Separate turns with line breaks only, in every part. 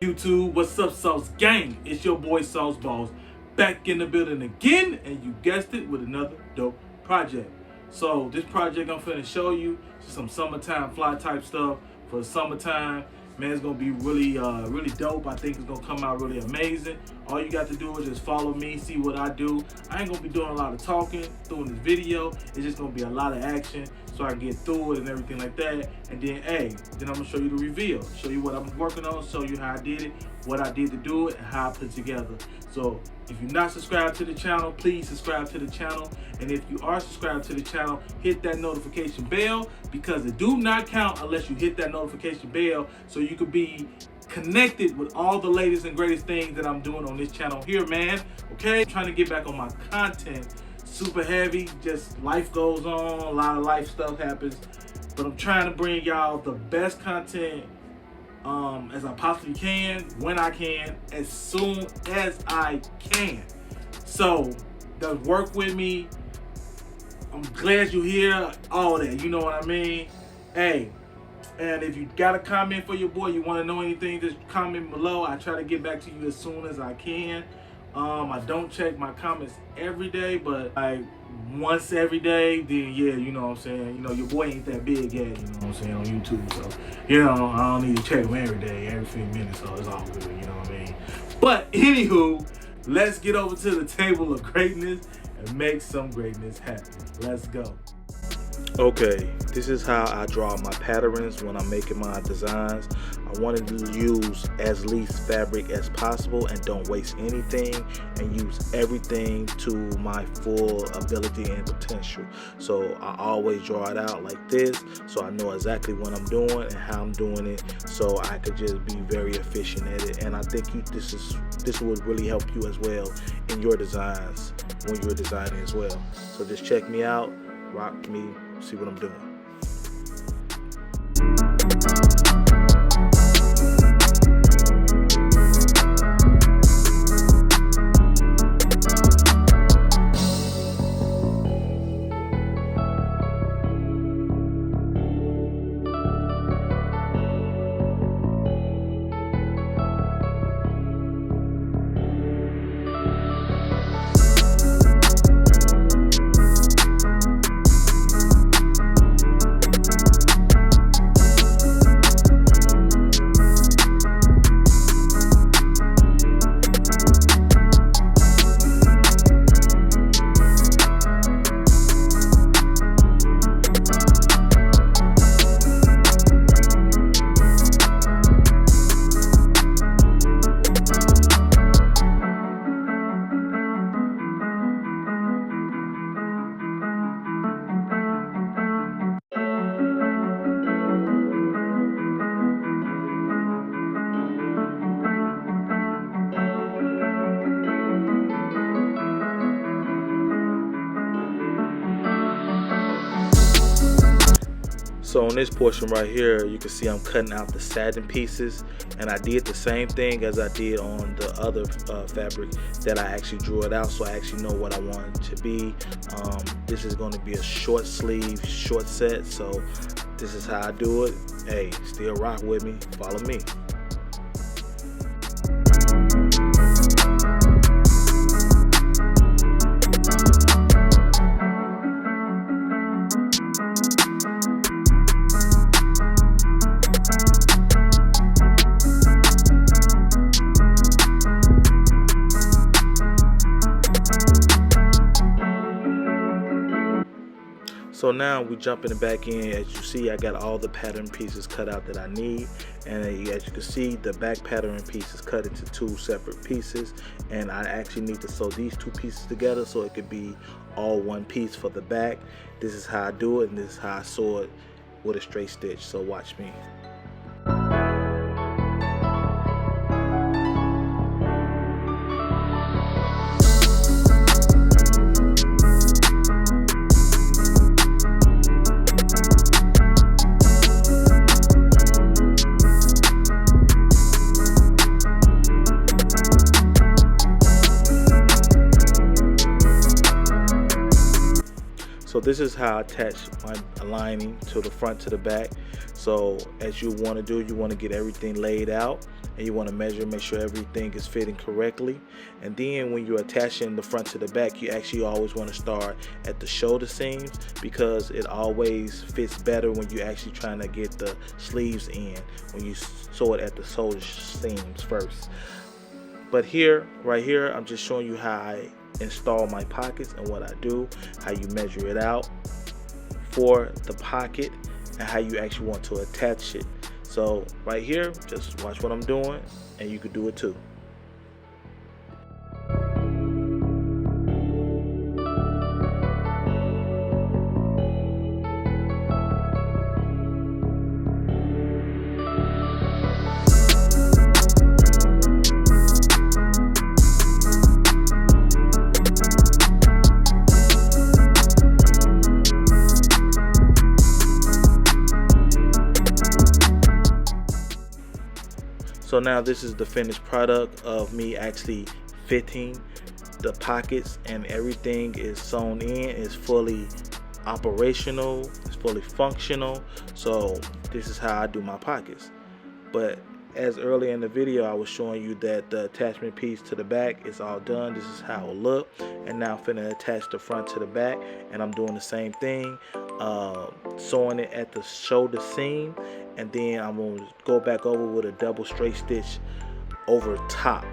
YouTube, what's up, Sauce Gang? It's your boy Sauce Balls back in the building again, and you guessed it, with another dope project. So this project I'm finna show you some summertime fly type stuff for the summertime. Man, it's gonna be really dope. I think it's gonna come out really amazing. All you got to do is just follow me, see what I do. I ain't gonna be doing a lot of talking through this video. It's just gonna be a lot of action, so I can get through it and everything like that. And then, then I'm gonna show you the reveal, show you what I'm working on, show you how I did it, what I did to do it, and how I put it together. So if you're not subscribed to the channel, please subscribe to the channel. And if you are subscribed to the channel, hit that notification bell, because it do not count unless you hit that notification bell, so you could be connected with all the latest and greatest things that I'm doing on this channel here, man. Okay, I'm trying to get back on my content. Super heavy, just life goes on, a lot of life stuff happens, but I'm trying to bring y'all the best content as I possibly can, when I can, as soon as I can. So just work with me. I'm glad you're here, all that, you know what I mean? Hey, and if you got a comment for your boy, you want to know anything, just comment below. I try to get back to you as soon as I can. I don't check my comments every day, but like once every day, then yeah, you know what I'm saying? You know, your boy ain't that big yet, you know what I'm saying, on YouTube. So, you know, I don't need to check them every day, every few minutes, so it's all good, you know what I mean? But anywho, let's get over to the table of greatness and make some greatness happen. Let's go.
Okay, this is how I draw my patterns when I'm making my designs. I wanted to use as least fabric as possible and don't waste anything, and use everything to my full ability and potential. So I always draw it out like this, so I know exactly what I'm doing and how I'm doing it, so I could just be very efficient at it. And I think this would really help you as well in your designs when you're designing as well. So just check me out, rock me, see what I'm doing. So on this portion right here, you can see I'm cutting out the satin pieces, and I did the same thing as I did on the other fabric that I actually drew it out, so I actually know what I want it to be. This is going to be a short sleeve, short set, so this is how I do it. Hey, still rock with me, follow me. So now we jumping back in. As you see, I got all the pattern pieces cut out that I need, and as you can see, the back pattern piece is cut into two separate pieces, and I actually need to sew these two pieces together so it could be all one piece for the back. This is how I do it, and this is how I sew it with a straight stitch, so watch me. So this is how I attach my lining to the front to the back. So as you want to do, you want to get everything laid out, and you want to measure, make sure everything is fitting correctly. And then when you're attaching the front to the back, you actually always want to start at the shoulder seams, because it always fits better when you're actually trying to get the sleeves in, when you sew it at the shoulder seams first. But right here, I'm just showing you how I install my pockets and what I do, how you measure it out for the pocket, and how you actually want to attach it. So right here, just watch what I'm doing and you could do it too. So now this is the finished product of me actually fitting the pockets, and everything is sewn in, it's fully operational, it's fully functional. So this is how I do my pockets. But as earlier in the video, I was showing you that the attachment piece to the back is all done. This is how it look. And now I'm finna attach the front to the back, and I'm doing the same thing, sewing it at the shoulder seam, and then I'm gonna go back over with a double straight stitch over top.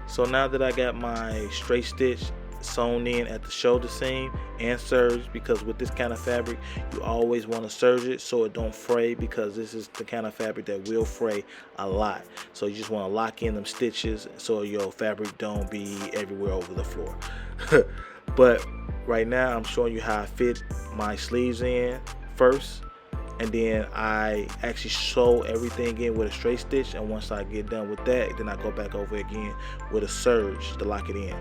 So now that I got my straight stitch sewn in at the shoulder seam and serged, because with this kind of fabric you always want to serge it so it don't fray, because this is the kind of fabric that will fray a lot. So you just want to lock in them stitches so your fabric don't be everywhere over the floor. But right now I'm showing you how I fit my sleeves in first, and then I actually sew everything in with a straight stitch, and once I get done with that, then I go back over again with a serge to lock it in.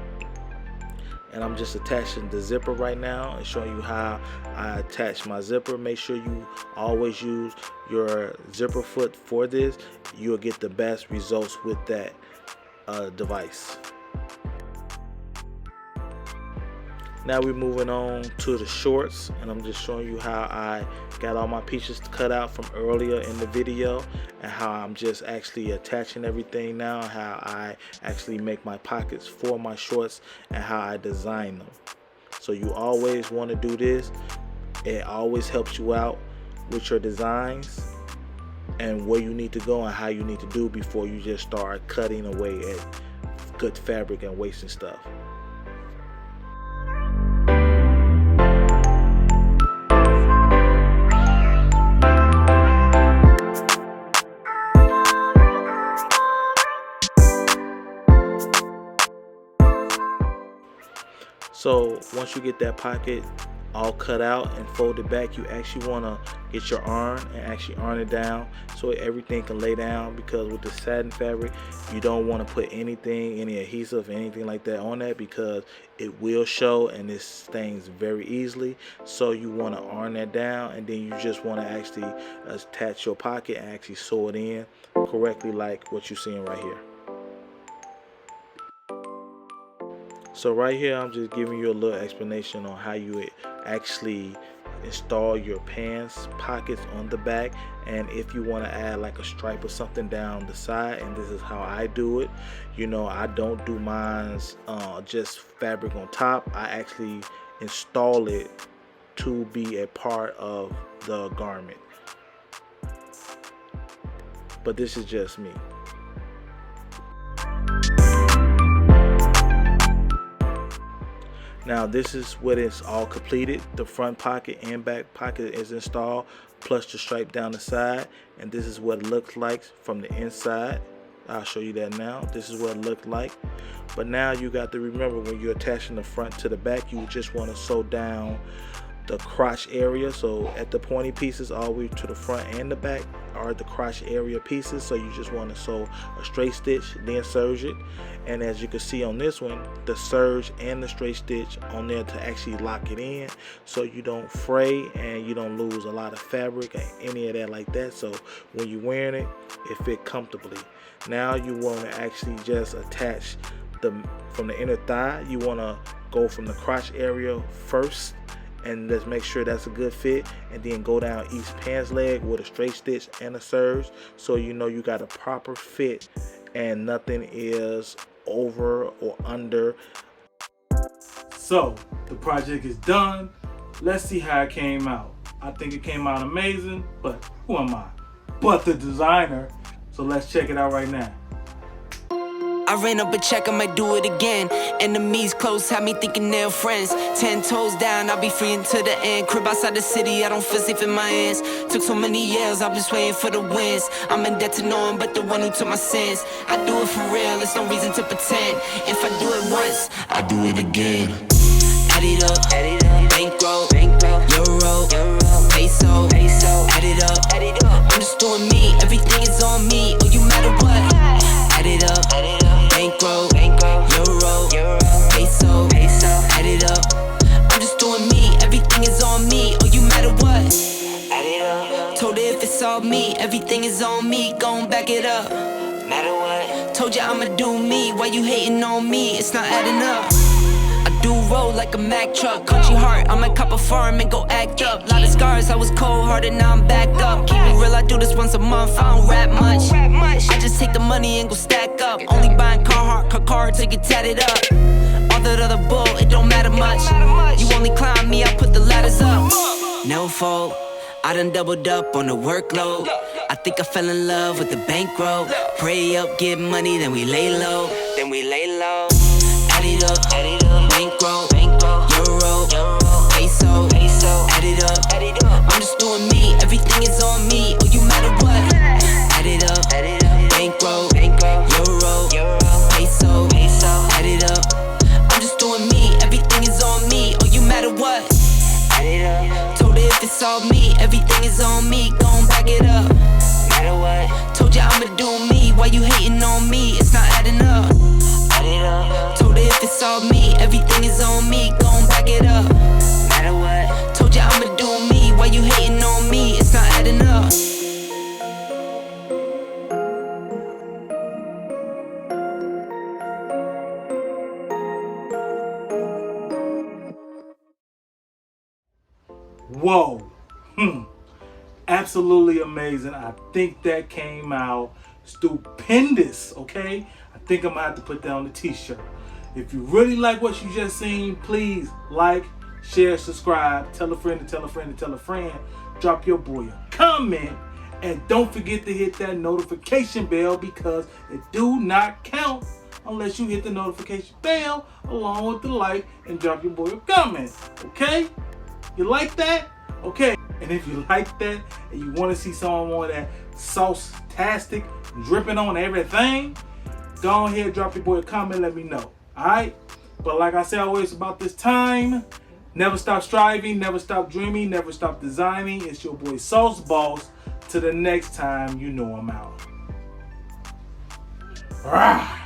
And I'm just attaching the zipper right now and showing you how I attach my zipper. Make sure you always use your zipper foot for this. You'll get the best results with that device. Now we're moving on to the shorts, and I'm just showing you how I got all my pieces cut out from earlier in the video, and how I'm just actually attaching everything now, how I actually make my pockets for my shorts, and how I design them. So you always want to do this. It always helps you out with your designs and where you need to go and how you need to do before you just start cutting away at good fabric and wasting stuff. So once you get that pocket all cut out and folded back, you actually want to get your iron and actually iron it down so everything can lay down, because with the satin fabric you don't want to put anything, any adhesive, anything like that on that, because it will show and it stains very easily. So you want to iron that down, and then you just want to actually attach your pocket and actually sew it in correctly like what you're seeing right here. So right here I'm just giving you a little explanation on how you actually install your pants pockets on the back, and if you want to add like a stripe or something down the side, and this is how I do it. You know, I don't do mine's just fabric on top. I actually install it to be a part of the garment, but this is just me. Now this is what it's all completed. The front pocket and back pocket is installed, plus the stripe down the side, and this is what it looks like from the inside. I'll show you that now. This is what it looked like. But now you got to remember, when you're attaching the front to the back, you just want to sew down the crotch area. So at the pointy pieces all the way to the front and the back are the crotch area pieces. So you just want to sew a straight stitch, then serge it. And as you can see on this one, the serge and the straight stitch on there to actually lock it in, so you don't fray and you don't lose a lot of fabric or any of that like that. So when you're wearing it, it fit comfortably. Now you want to actually just attach from the inner thigh. You want to go from the crotch area first, and let's make sure that's a good fit, and then go down each pants leg with a straight stitch and a serge, so you know you got a proper fit and nothing is over or under.
So the project is done. Let's see how it came out. I think it came out amazing, but who am I but the designer? So let's check it out right now.
I ran up a check, I might do it again. Enemies close, had me thinking they're friends. 10 toes down, I'll be free until the end. Crib outside the city, I don't feel safe in my hands. Took so many years, I'm just waiting for the wins. I'm in debt to no one but the one who took my sins. I do it for real, there's no reason to pretend. If I do it once, I do it again. Add it up, bankroll, euro, peso, add it up. I'm just doing me, everything is on me. Oh, you matter what? Add it up, bankroll, euro, peso, add it up. I'm just doing me, everything is on me. Oh, you matter what? Add it up. Told her if it's all me, everything is on me. Gon' back it up. Matter what? Told ya I'ma do me. Why you hating on me? It's not adding up. I do roll like a Mack truck. Country heart, I might cop a farm and go act up. Lot of scars, I was cold-hearted, now I'm backed up. Keep it real, I do this once a month, I don't rap much. I just take the money and go stack up. Only buying car to get tatted up. All that other bull, it don't matter much. You only climb me, I put the ladders up. No fault, I done doubled up on the workload. I think I fell in love with the bankroll. Pray up, get money, then we lay low. Add it up, bankroll, euro, peso, add it up. I'm just doing me, everything is on me. Oh, you matter what? Add it up, bankroll, euro, peso, add it up. I'm just doing me, everything is on me. Oh, you matter what? Add it up. Told her if it's all me, everything is on me. Gon' back it up. Matter what? Told ya I'ma do me. Why you hating on me? It's not adding up. Add it up. Told her if it's all me, everything is on me. Gon' back it up. Matter what? Told ya I'ma do me. Why you hating on me? It's not adding up.
Whoa. Absolutely amazing. I think that came out stupendous, okay? I think I'm gonna have to put that on the t-shirt. If you really like what you just seen, please like, share, subscribe, tell a friend to tell a friend to tell a friend. Drop your boy a comment, and don't forget to hit that notification bell, because it do not count unless you hit the notification bell along with the like and drop your boy a comment, okay? You like that? Okay. And if you like that and you want to see some more of that sauce-tastic dripping on everything, go ahead, drop your boy a comment, let me know. Alright? But like I say always about this time, never stop striving, never stop dreaming, never stop designing. It's your boy Sauce Boss. Till the next time, you know I'm out. Rah!